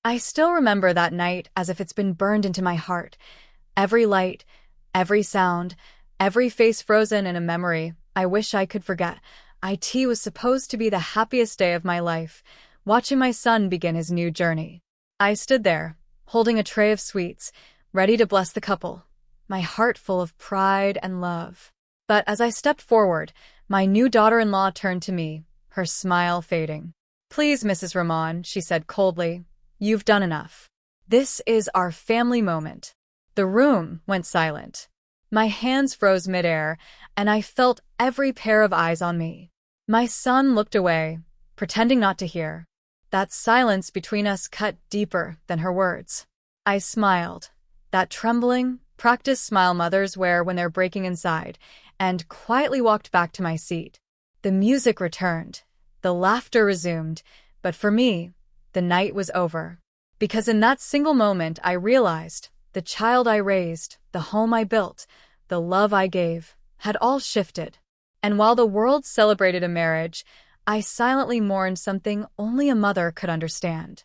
I still remember that night as if it's been burned into my heart. Every light, every sound, every face frozen in a memory I wish I could forget. IT was supposed to be the happiest day of my life, watching my son begin his new journey. I stood there, holding a tray of sweets, ready to bless the couple, my heart full of pride and love. But as I stepped forward, my new daughter-in-law turned to me, her smile fading. "Please, Mrs. Rahman," she said coldly, "you've done enough. This is our family moment." The room went silent. My hands froze midair, and I felt every pair of eyes on me. My son looked away, pretending not to hear. That silence between us cut deeper than her words. I smiled, that trembling, practiced smile mothers wear when they're breaking inside, and quietly walked back to my seat. The music returned, the laughter resumed, but for me, the night was over. Because in that single moment I realized the child I raised, the home I built, the love I gave, had all shifted. And while the world celebrated a marriage, I silently mourned something only a mother could understand.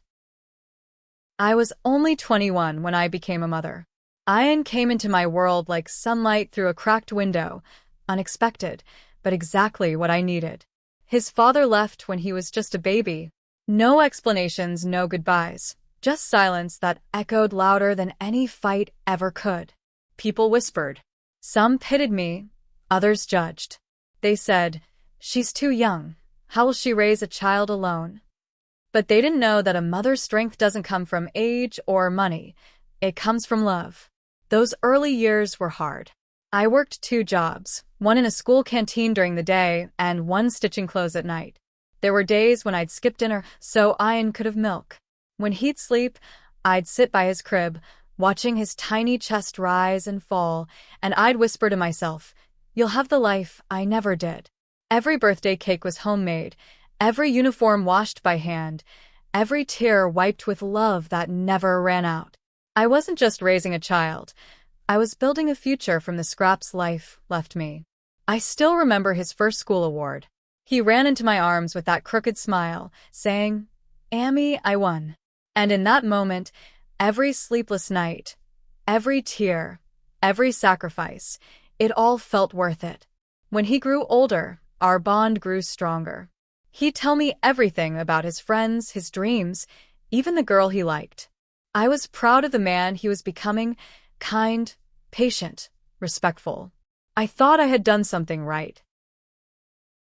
I was only 21 when I became a mother. Ian came into my world like sunlight through a cracked window, unexpected, but exactly what I needed. His father left when he was just a baby. No explanations, no goodbyes, just silence that echoed louder than any fight ever could. People whispered. Some pitied me, others judged. They said, "She's too young. How will she raise a child alone?" But they didn't know that a mother's strength doesn't come from age or money. It comes from love. Those early years were hard. I worked 2 jobs, one in a school canteen during the day and one stitching clothes at night. There were days when I'd skip dinner so Ian could have milk. When he'd sleep, I'd sit by his crib, watching his tiny chest rise and fall, and I'd whisper to myself, "You'll have the life I never did." Every birthday cake was homemade, every uniform washed by hand, every tear wiped with love that never ran out. I wasn't just raising a child. I was building a future from the scraps life left me. I still remember his first school award. He ran into my arms with that crooked smile, saying, "Amy, I won." And in that moment, every sleepless night, every tear, every sacrifice, it all felt worth it. When he grew older, our bond grew stronger. He'd tell me everything about his friends, his dreams, even the girl he liked. I was proud of the man he was becoming, kind, patient, respectful. I thought I had done something right.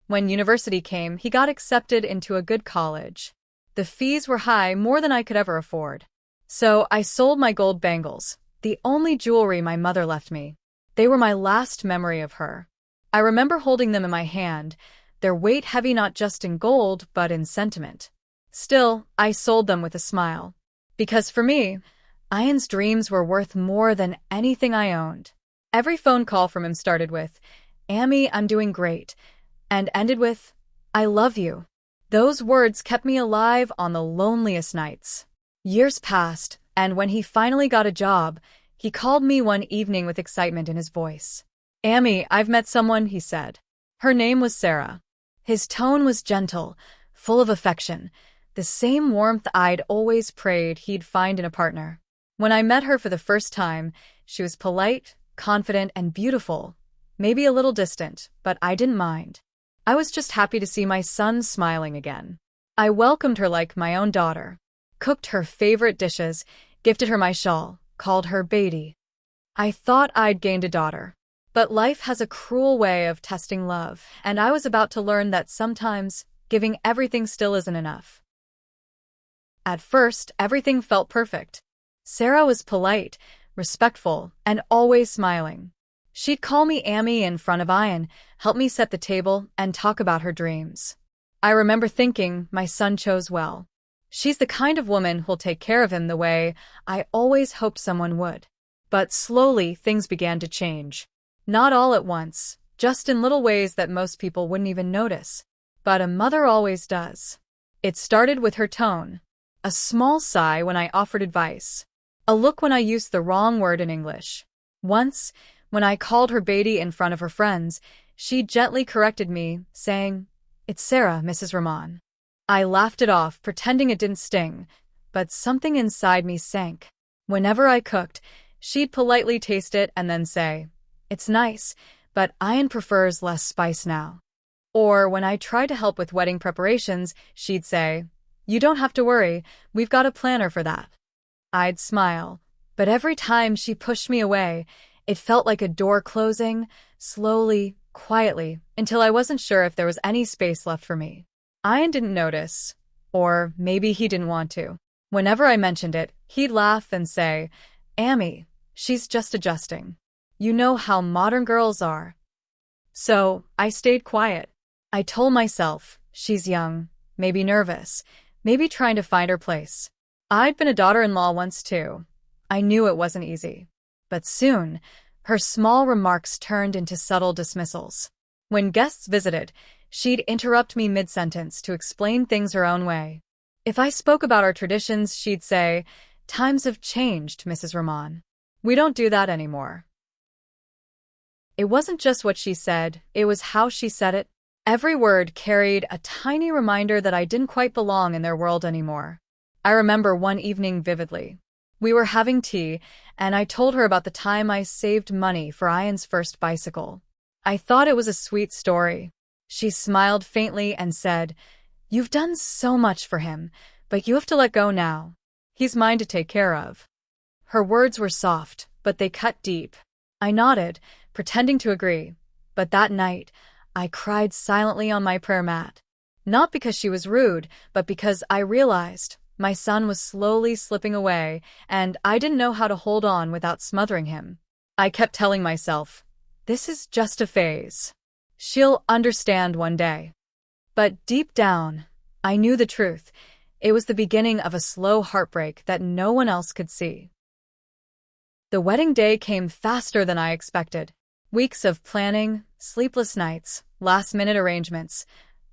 When university came, he got accepted into a good college. The fees were high, more than I could ever afford. So I sold my gold bangles, the only jewelry my mother left me. They were my last memory of her. I remember holding them in my hand, their weight heavy not just in gold, but in sentiment. Still, I sold them with a smile. Because for me, Ian's dreams were worth more than anything I owned. Every phone call from him started with, "Amy, I'm doing great," and ended with, "I love you." Those words kept me alive on the loneliest nights. Years passed, and when he finally got a job, he called me one evening with excitement in his voice. "Amy, I've met someone," he said. Her name was Sarah. His tone was gentle, full of affection, the same warmth I'd always prayed he'd find in a partner. When I met her for the first time, she was polite, confident, and beautiful, maybe a little distant, but I didn't mind. I was just happy to see my son smiling again. I welcomed her like my own daughter, cooked her favorite dishes, gifted her my shawl, called her Beatty. I thought I'd gained a daughter. But life has a cruel way of testing love, and I was about to learn that sometimes giving everything still isn't enough. At first, everything felt perfect. Sarah was polite, respectful, and always smiling. She'd call me Amy in front of Ian, help me set the table, and talk about her dreams. I remember thinking, my son chose well. She's the kind of woman who'll take care of him the way I always hoped someone would. But slowly, things began to change. Not all at once, just in little ways that most people wouldn't even notice. But a mother always does. It started with her tone. A small sigh when I offered advice. A look when I used the wrong word in English. Once, when I called her Beatty in front of her friends, she gently corrected me, saying, "It's Sarah, Mrs. Rahman." I laughed it off, pretending it didn't sting. but something inside me sank. Whenever I cooked, she'd politely taste it and then say, "It's nice, but Ian prefers less spice now." Or when I tried to help with wedding preparations, she'd say, "You don't have to worry, we've got a planner for that." I'd smile, but every time she pushed me away, it felt like a door closing, slowly, quietly, until I wasn't sure if there was any space left for me. Ian didn't notice, or maybe he didn't want to. Whenever I mentioned it, he'd laugh and say, "Amy, she's just adjusting. You know how modern girls are." So I stayed quiet. I told myself, she's young, maybe nervous, maybe trying to find her place. I'd been a daughter-in-law once too. I knew it wasn't easy. But soon, her small remarks turned into subtle dismissals. When guests visited, she'd interrupt me mid-sentence to explain things her own way. If I spoke about our traditions, she'd say, "Times have changed, Mrs. Rahman. We don't do that anymore." It wasn't just what she said, it was how she said it. Every word carried a tiny reminder that I didn't quite belong in their world anymore. I remember one evening vividly. We were having tea, and I told her about the time I saved money for Ian's first bicycle. I thought it was a sweet story. She smiled faintly and said, "You've done so much for him, but you have to let go now. He's mine to take care of." Her words were soft, but they cut deep. I nodded, pretending to agree, but that night, I cried silently on my prayer mat. Not because she was rude, but because I realized my son was slowly slipping away, and I didn't know how to hold on without smothering him. I kept telling myself, this is just a phase. She'll understand one day. But deep down, I knew the truth. It was the beginning of a slow heartbreak that no one else could see. The wedding day came faster than I expected. Weeks of planning, sleepless nights, last-minute arrangements,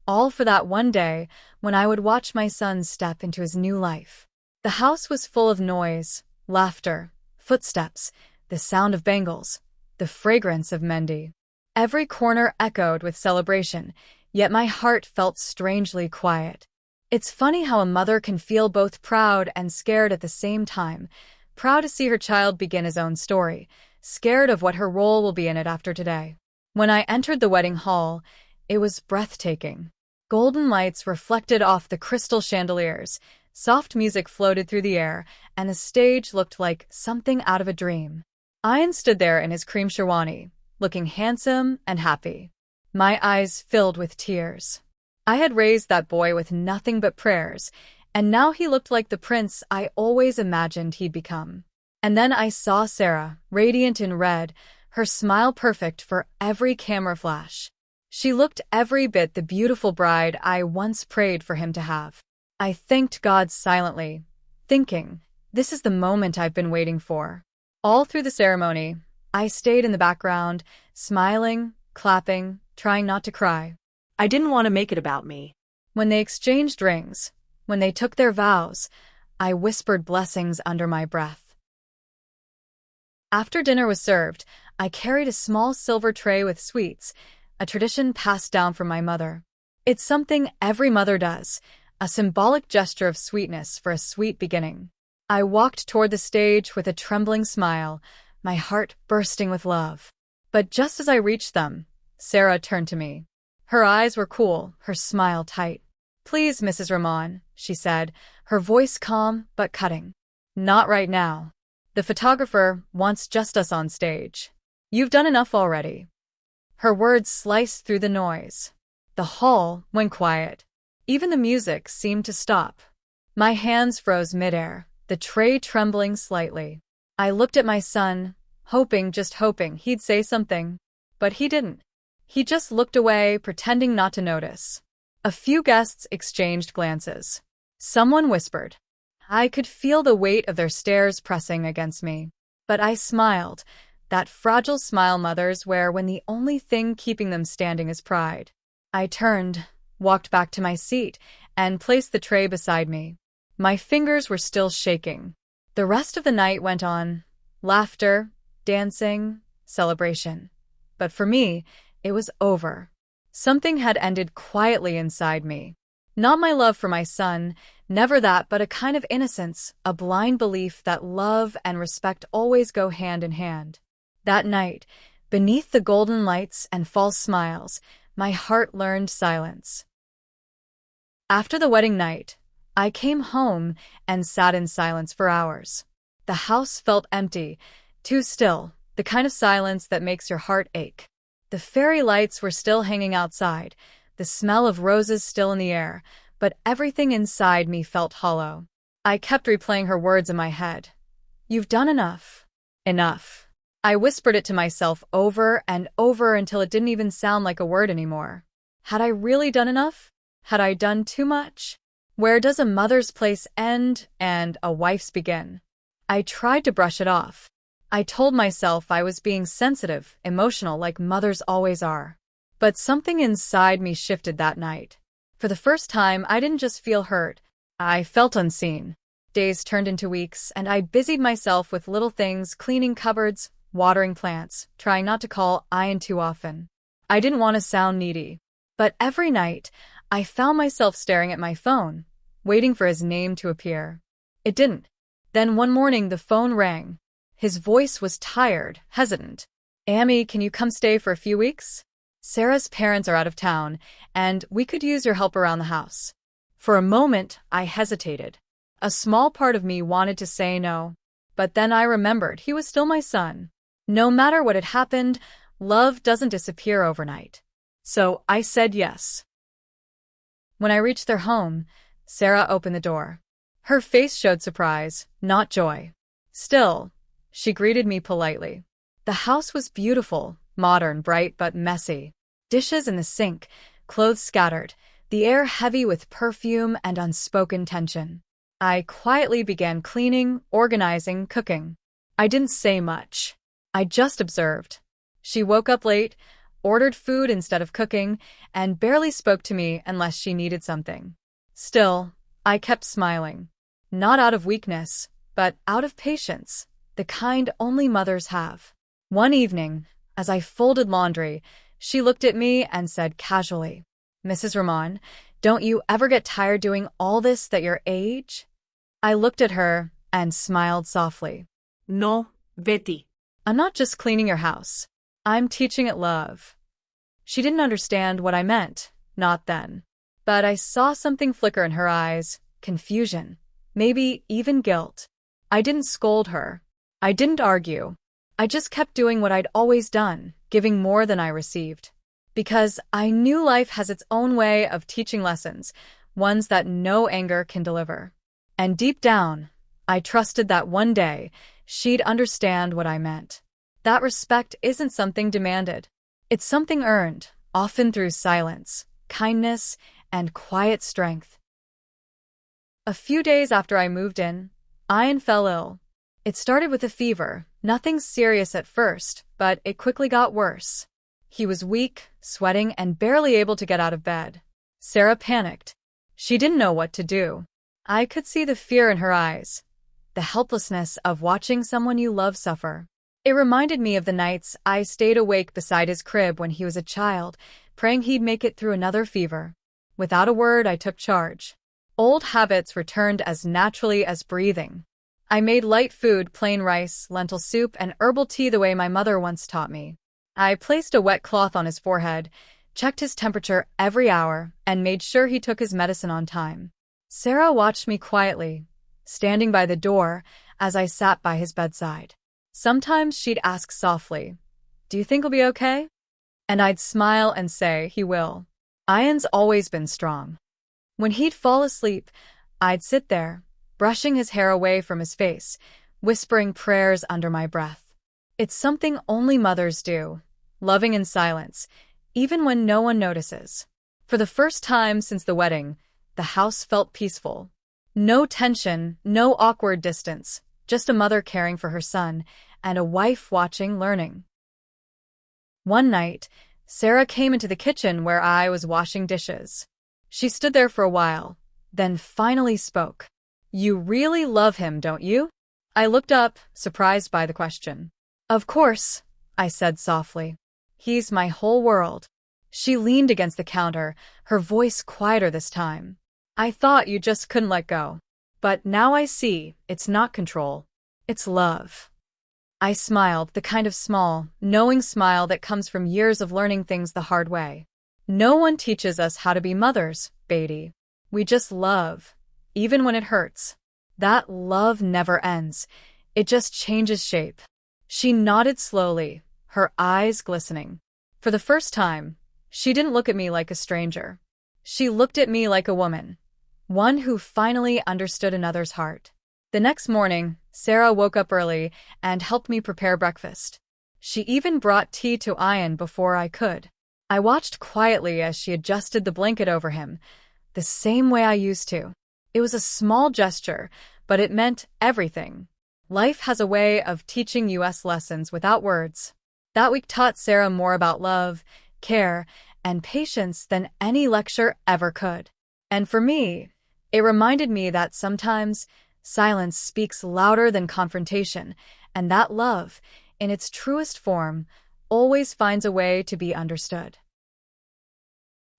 all for that one day when I would watch my son step into his new life. The house was full of noise, laughter, footsteps, the sound of bangles, the fragrance of Mendi. Every corner echoed with celebration, yet my heart felt strangely quiet. It's funny how a mother can feel both proud and scared at the same time, proud to see her child begin his own story, scared of what her role will be in it after today. When I entered the wedding hall, it was breathtaking. Golden lights reflected off the crystal chandeliers, soft music floated through the air, and the stage looked like something out of a dream. Ian stood there in his cream sherwani, looking handsome and happy. My eyes filled with tears. I had raised that boy with nothing but prayers, and now he looked like the prince I always imagined he'd become. And then I saw Sarah, radiant in red, her smile perfect for every camera flash. She looked every bit the beautiful bride I once prayed for him to have. I thanked God silently, thinking, this is the moment I've been waiting for. All through the ceremony, I stayed in the background, smiling, clapping, trying not to cry. I didn't want to make it about me. When they exchanged rings, when they took their vows, I whispered blessings under my breath. After dinner was served, I carried a small silver tray with sweets, a tradition passed down from my mother. It's something every mother does, a symbolic gesture of sweetness for a sweet beginning. I walked toward the stage with a trembling smile, my heart bursting with love. But just as I reached them, Sarah turned to me. Her eyes were cool, her smile tight. "Please, Mrs. Rahman," she said, her voice calm but cutting. "Not right now. The photographer wants just us on stage. You've done enough already." Her words sliced through the noise. The hall went quiet. Even the music seemed to stop. My hands froze midair, the tray trembling slightly. I looked at my son, just hoping he'd say something. But he didn't. He just looked away, pretending not to notice. A few guests exchanged glances. Someone whispered. I could feel the weight of their stares pressing against me. But I smiled, that fragile smile mothers wear when the only thing keeping them standing is pride. I turned, walked back to my seat, and placed the tray beside me. My fingers were still shaking. The rest of the night went on. Laughter, dancing, celebration. But for me, it was over. Something had ended quietly inside me. Not my love for my son, never that, but a kind of innocence, a blind belief that love and respect always go hand in hand. That night, beneath the golden lights and false smiles, my heart learned silence. After the wedding night, I came home and sat in silence for hours. The house felt empty, too still, the kind of silence that makes your heart ache. The fairy lights were still hanging outside, the smell of roses still in the air, but everything inside me felt hollow. I kept replaying her words in my head. "You've done enough. Enough." I whispered it to myself over and over until it didn't even sound like a word anymore. Had I really done enough? Had I done too much? Where does a mother's place end and a wife's begin? I tried to brush it off. I told myself I was being sensitive, emotional, like mothers always are. But something inside me shifted that night. For the first time, I didn't just feel hurt. I felt unseen. Days turned into weeks, and I busied myself with little things, cleaning cupboards, watering plants, trying not to call Ian too often. I didn't want to sound needy. But every night, I found myself staring at my phone, waiting for his name to appear. It didn't. Then one morning the phone rang. His voice was tired, hesitant. "Amy, can you come stay for a few weeks? Sarah's parents are out of town, and we could use your help around the house." For a moment, I hesitated. A small part of me wanted to say no. But then I remembered he was still my son. No matter what had happened, love doesn't disappear overnight. So I said yes. When I reached their home, Sarah opened the door. Her face showed surprise, not joy. Still, she greeted me politely. The house was beautiful, modern, bright, but messy. Dishes in the sink, clothes scattered, the air heavy with perfume and unspoken tension. I quietly began cleaning, organizing, cooking. I didn't say much. I just observed. She woke up late, ordered food instead of cooking, and barely spoke to me unless she needed something. Still, I kept smiling. Not out of weakness, but out of patience, the kind only mothers have. One evening, as I folded laundry, she looked at me and said casually, "Mrs. Ramon, don't you ever get tired doing all this at your age?" I looked at her and smiled softly. No, Betty. "I'm not just cleaning your house. I'm teaching it love." She didn't understand what I meant, not then. But I saw something flicker in her eyes, confusion, maybe even guilt. I didn't scold her. I didn't argue. I just kept doing what I'd always done, giving more than I received. Because I knew life has its own way of teaching lessons, ones that no anger can deliver. And deep down, I trusted that one day she'd understand what I meant. That respect isn't something demanded. It's something earned, often through silence, kindness, and quiet strength. A few days after I moved in, Ian fell ill. It started with a fever, nothing serious at first, but it quickly got worse. He was weak, sweating, and barely able to get out of bed. Sarah panicked. She didn't know what to do. I could see the fear in her eyes, the helplessness of watching someone you love suffer. It reminded me of the nights I stayed awake beside his crib when he was a child, praying he'd make it through another fever. Without a word, I took charge. Old habits returned as naturally as breathing. I made light food, plain rice, lentil soup, and herbal tea the way my mother once taught me. I placed a wet cloth on his forehead, checked his temperature every hour, and made sure he took his medicine on time. Sarah watched me quietly, standing by the door as I sat by his bedside. Sometimes she'd ask softly, "Do you think he'll be okay?" And I'd smile and say, "He will." Ian's always been strong. When he'd fall asleep, I'd sit there, brushing his hair away from his face, whispering prayers under my breath. It's something only mothers do, loving in silence, even when no one notices. For the first time since the wedding, the house felt peaceful. No tension, no awkward distance, just a mother caring for her son and a wife watching, learning. One night, Sarah came into the kitchen where I was washing dishes. She stood there for a while, then finally spoke. "You really love him, don't you?" I looked up, surprised by the question. "Of course," I said softly. "He's my whole world." She leaned against the counter, her voice quieter this time. I thought you just couldn't let go. But now I see, it's not control. It's love. I smiled, the kind of small, knowing smile that comes from years of learning things the hard way. No one teaches us how to be mothers, Beatty. We just love, even when it hurts. That love never ends. It just changes shape. She nodded slowly, her eyes glistening. For the first time, she didn't look at me like a stranger. She looked at me like a woman, one who finally understood another's heart. The next morning, Sarah woke up early and helped me prepare breakfast. She even brought tea to Ian before I could. I watched quietly as she adjusted the blanket over him, the same way I used to. It was a small gesture, but it meant everything. Life has a way of teaching us lessons without words. That week taught Sarah more about love, care, and patience than any lecture ever could. And for me, it reminded me that sometimes silence speaks louder than confrontation, and that love, in its truest form, always finds a way to be understood.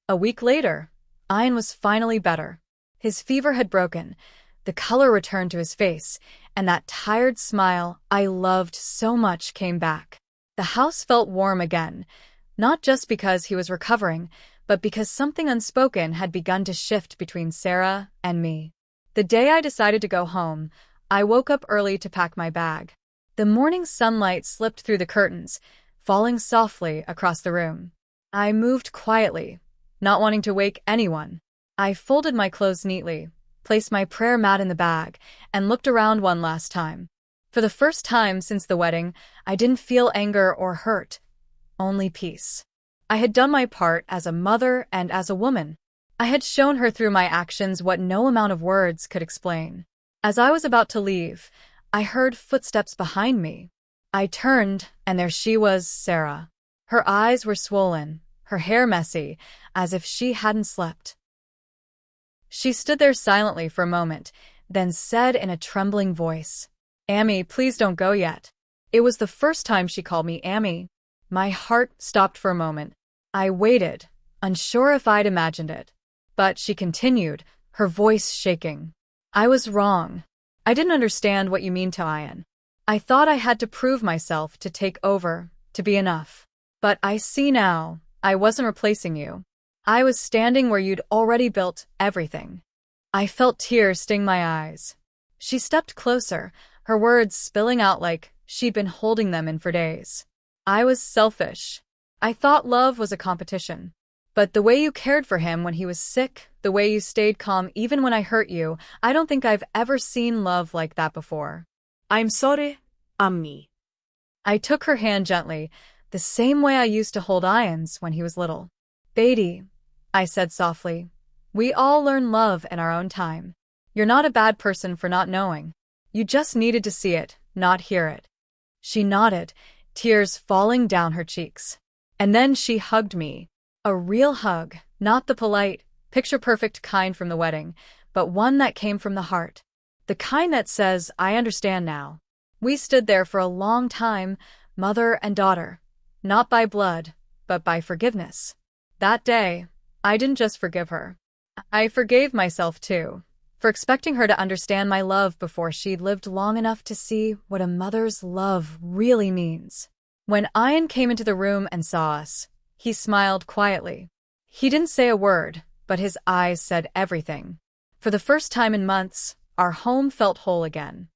A week later, Ian was finally better. His fever had broken, the color returned to his face, and that tired smile I loved so much came back. The house felt warm again, not just because he was recovering, but because something unspoken had begun to shift between Sarah and me. The day I decided to go home, I woke up early to pack my bag. The morning sunlight slipped through the curtains, falling softly across the room. I moved quietly, not wanting to wake anyone. I folded my clothes neatly, placed my prayer mat in the bag, and looked around one last time. For the first time since the wedding, I didn't feel anger or hurt, only peace. I had done my part as a mother and as a woman. I had shown her through my actions what no amount of words could explain. As I was about to leave, I heard footsteps behind me. I turned, and there she was, Sarah. Her eyes were swollen, her hair messy, as if she hadn't slept. She stood there silently for a moment, then said in a trembling voice, "Amy, please don't go yet." It was the first time she called me Amy. My heart stopped for a moment. I waited, unsure if I'd imagined it. But she continued, her voice shaking. "I was wrong. I didn't understand what you mean to Ian. I thought I had to prove myself, to take over, to be enough. But I see now, I wasn't replacing you. I was standing where you'd already built everything." I felt tears sting my eyes. She stepped closer, her words spilling out like she'd been holding them in for days. "I was selfish. I thought love was a competition. But the way you cared for him when he was sick, the way you stayed calm even when I hurt you, I don't think I've ever seen love like that before." I'm sorry, Ami. I took her hand gently, the same way I used to hold Ian's when he was little. "Beatty," I said softly, "we all learn love in our own time. You're not a bad person for not knowing. You just needed to see it, not hear it." She nodded, tears falling down her cheeks. And then she hugged me. A real hug, not the polite, picture-perfect kind from the wedding, but one that came from the heart. The kind that says, "I understand now." We stood there for a long time, mother and daughter, not by blood, but by forgiveness. That day, I didn't just forgive her. I forgave myself too, for expecting her to understand my love before she'd lived long enough to see what a mother's love really means. When Ian came into the room and saw us, he smiled quietly. He didn't say a word, but his eyes said everything. For the first time in months, our home felt whole again.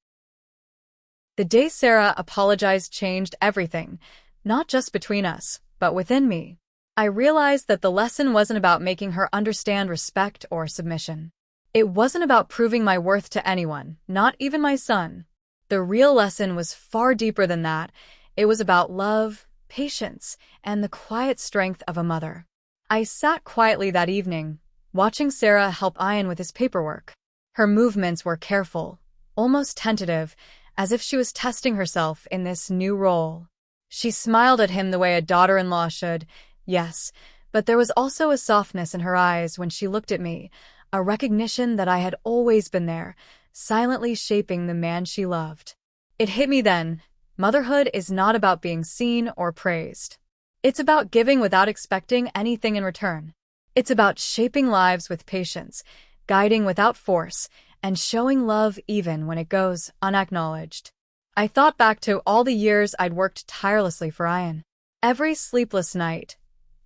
The day Sarah apologized changed everything, not just between us, but within me. I realized that the lesson wasn't about making her understand respect or submission. It wasn't about proving my worth to anyone, not even my son. The real lesson was far deeper than that. It was about love, patience, and the quiet strength of a mother. I sat quietly that evening, watching Sarah help Ian with his paperwork. Her movements were careful, almost tentative, as if she was testing herself in this new role. She smiled at him the way a daughter-in-law should, yes, but there was also a softness in her eyes when she looked at me, a recognition that I had always been there, silently shaping the man she loved. It hit me then. Motherhood is not about being seen or praised. It's about giving without expecting anything in return. It's about shaping lives with patience, guiding without force, and showing love even when it goes unacknowledged. I thought back to all the years I'd worked tirelessly for Ian. Every sleepless night,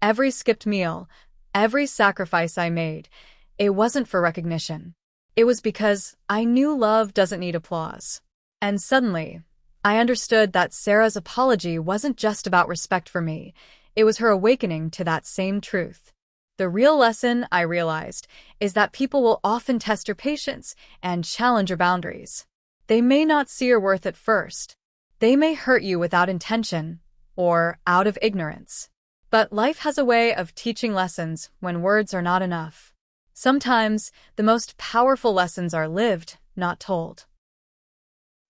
every skipped meal, every sacrifice I made, it wasn't for recognition. It was because I knew love doesn't need applause. And suddenly, I understood that Sarah's apology wasn't just about respect for me, it was her awakening to that same truth. The real lesson, I realized, is that people will often test your patience and challenge your boundaries. They may not see your worth at first. They may hurt you without intention or out of ignorance. But life has a way of teaching lessons when words are not enough. Sometimes, the most powerful lessons are lived, not told.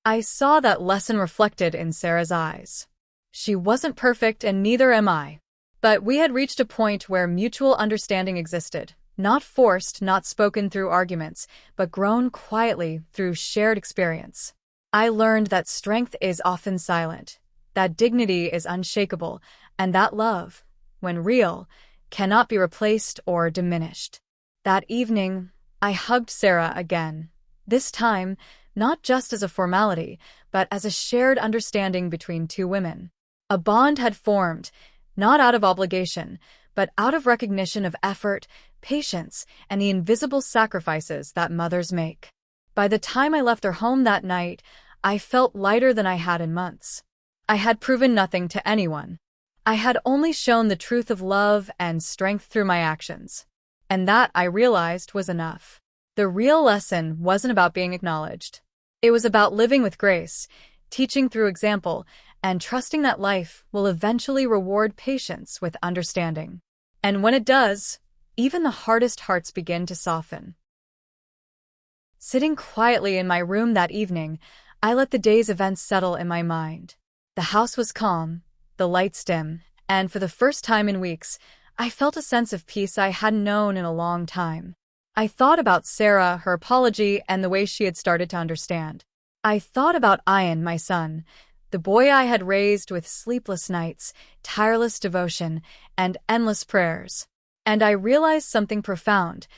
I saw that lesson reflected in Sarah's eyes. She wasn't perfect and neither am I. But we had reached a point where mutual understanding existed, not forced, not spoken through arguments, but grown quietly through shared experience. I learned that strength is often silent, that dignity is unshakable, and that love, when real, cannot be replaced or diminished. That evening, I hugged Sarah again, this time not just as a formality, but as a shared understanding between two women. A bond had formed, not out of obligation, but out of recognition of effort, patience, and the invisible sacrifices that mothers make. By the time I left their home that night, I felt lighter than I had in months. I had proven nothing to anyone. I had only shown the truth of love and strength through my actions. And that, I realized, was enough. The real lesson wasn't about being acknowledged. It was about living with grace, teaching through example, and trusting that life will eventually reward patience with understanding. And when it does, even the hardest hearts begin to soften. Sitting quietly in my room that evening, I let the day's events settle in my mind. The house was calm, the lights dim, and for the first time in weeks, I felt a sense of peace I hadn't known in a long time. I thought about Sarah, her apology, and the way she had started to understand. I thought about Ian, my son, the boy I had raised with sleepless nights, tireless devotion, and endless prayers. And I realized something profound.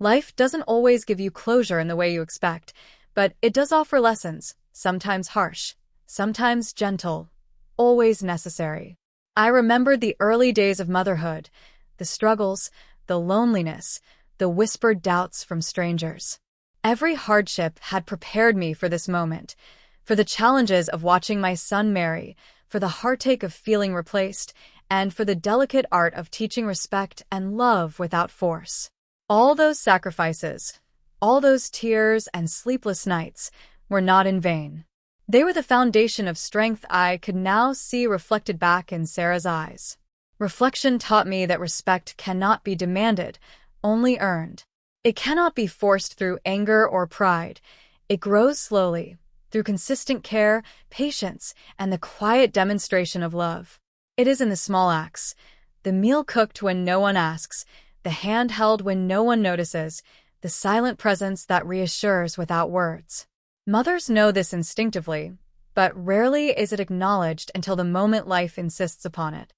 Life doesn't always give you closure in the way you expect, but it does offer lessons, sometimes harsh, sometimes gentle, always necessary. I remembered the early days of motherhood, the struggles, the loneliness, the whispered doubts from strangers. Every hardship had prepared me for this moment, for the challenges of watching my son marry, for the heartache of feeling replaced, and for the delicate art of teaching respect and love without force. All those sacrifices, all those tears and sleepless nights were not in vain. They were the foundation of strength I could now see reflected back in Sarah's eyes. Reflection taught me that respect cannot be demanded, only earned. It cannot be forced through anger or pride. It grows slowly, through consistent care, patience, and the quiet demonstration of love. It is in the small acts, the meal cooked when no one asks, the hand held when no one notices, the silent presence that reassures without words. Mothers know this instinctively, but rarely is it acknowledged until the moment life insists upon it.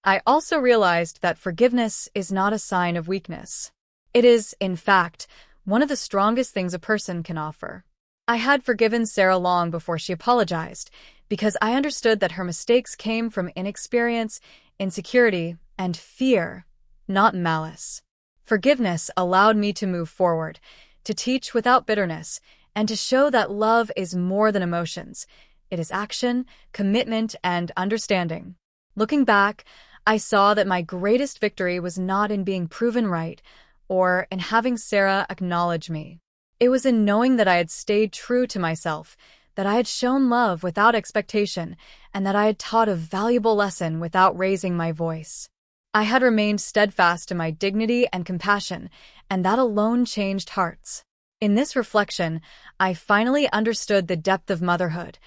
I also realized that forgiveness is not a sign of weakness. It is, in fact, one of the strongest things a person can offer. I had forgiven Sarah long before she apologized, because I understood that her mistakes came from inexperience, insecurity, and fear, not malice. Forgiveness allowed me to move forward, to teach without bitterness, and to show that love is more than emotions. It is action, commitment, and understanding. Looking back, I saw that my greatest victory was not in being proven right or in having Sarah acknowledge me. It was in knowing that I had stayed true to myself, that I had shown love without expectation, and that I had taught a valuable lesson without raising my voice. I had remained steadfast in my dignity and compassion, and that alone changed hearts. In this reflection, I finally understood the depth of motherhood.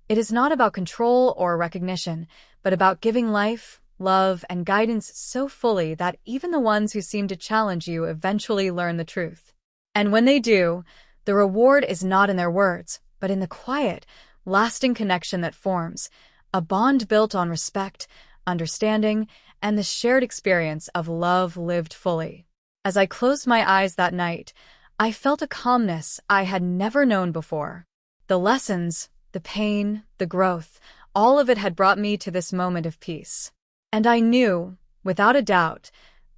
It is not about control or recognition, but about giving life, love, and guidance so fully that even the ones who seem to challenge you eventually learn the truth. And when they do, the reward is not in their words, but in the quiet, lasting connection that forms, a bond built on respect, understanding, and the shared experience of love lived fully. As I closed my eyes that night, I felt a calmness I had never known before. The lessons, the pain, the growth, all of it had brought me to this moment of peace. And I knew, without a doubt,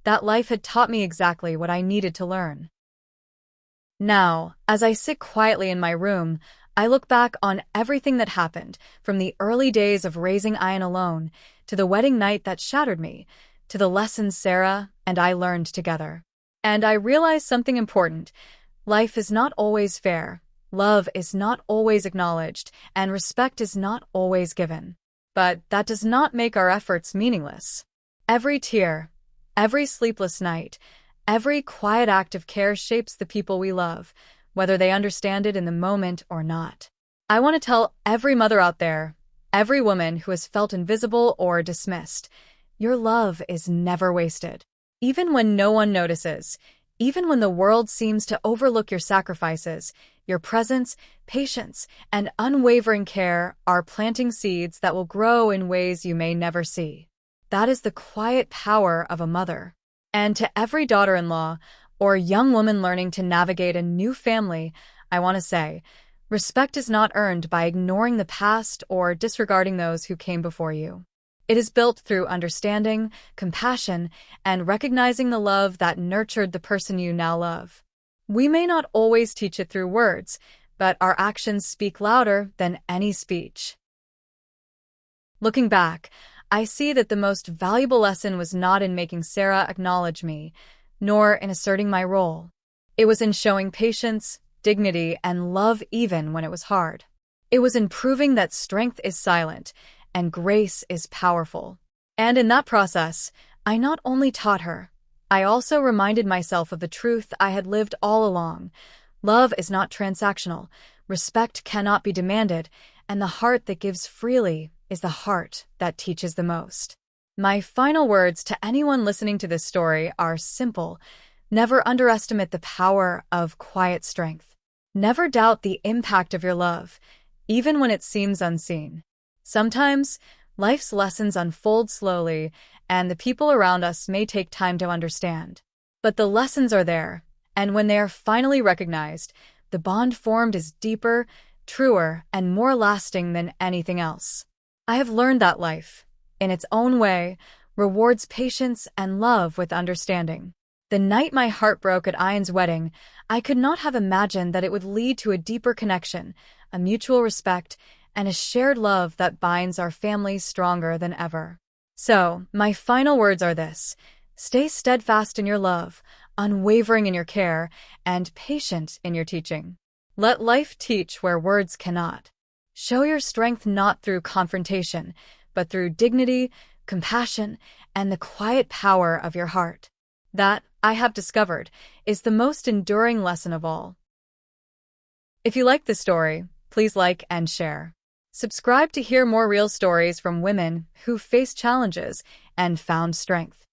that life had taught me exactly what I needed to learn. Now, as I sit quietly in my room, I look back on everything that happened, from the early days of raising Ian alone, to the wedding night that shattered me, to the lessons Sarah and I learned together. And I realized something important. Life is not always fair, love is not always acknowledged, and respect is not always given. But that does not make our efforts meaningless. Every tear, every sleepless night, every quiet act of care shapes the people we love, whether they understand it in the moment or not. I want to tell every mother out there, every woman who has felt invisible or dismissed, your love is never wasted. Even when no one notices, even when the world seems to overlook your sacrifices, your presence, patience, and unwavering care are planting seeds that will grow in ways you may never see. That is the quiet power of a mother. And to every daughter-in-law or young woman learning to navigate a new family, I want to say, respect is not earned by ignoring the past or disregarding those who came before you. It is built through understanding, compassion, and recognizing the love that nurtured the person you now love. We may not always teach it through words, but our actions speak louder than any speech. Looking back, I see that the most valuable lesson was not in making Sarah acknowledge me, nor in asserting my role. It was in showing patience, dignity, and love even when it was hard. It was in proving that strength is silent and grace is powerful. And in that process, I not only taught her, I also reminded myself of the truth I had lived all along. Love is not transactional, respect cannot be demanded, and the heart that gives freely is the heart that teaches the most. My final words to anyone listening to this story are simple. Never underestimate the power of quiet strength. Never doubt the impact of your love, even when it seems unseen. Sometimes, life's lessons unfold slowly, and the people around us may take time to understand. But the lessons are there, and when they are finally recognized, the bond formed is deeper, truer, and more lasting than anything else. I have learned that life, in its own way, rewards patience and love with understanding. The night my heart broke at Ian's wedding, I could not have imagined that it would lead to a deeper connection, a mutual respect, and a shared love that binds our families stronger than ever. So, my final words are this: stay steadfast in your love, unwavering in your care, and patient in your teaching. Let life teach where words cannot. Show your strength not through confrontation, but through dignity, compassion, and the quiet power of your heart. That, I have discovered, is the most enduring lesson of all. If you like this story, please like and share. Subscribe to hear more real stories from women who faced challenges and found strength.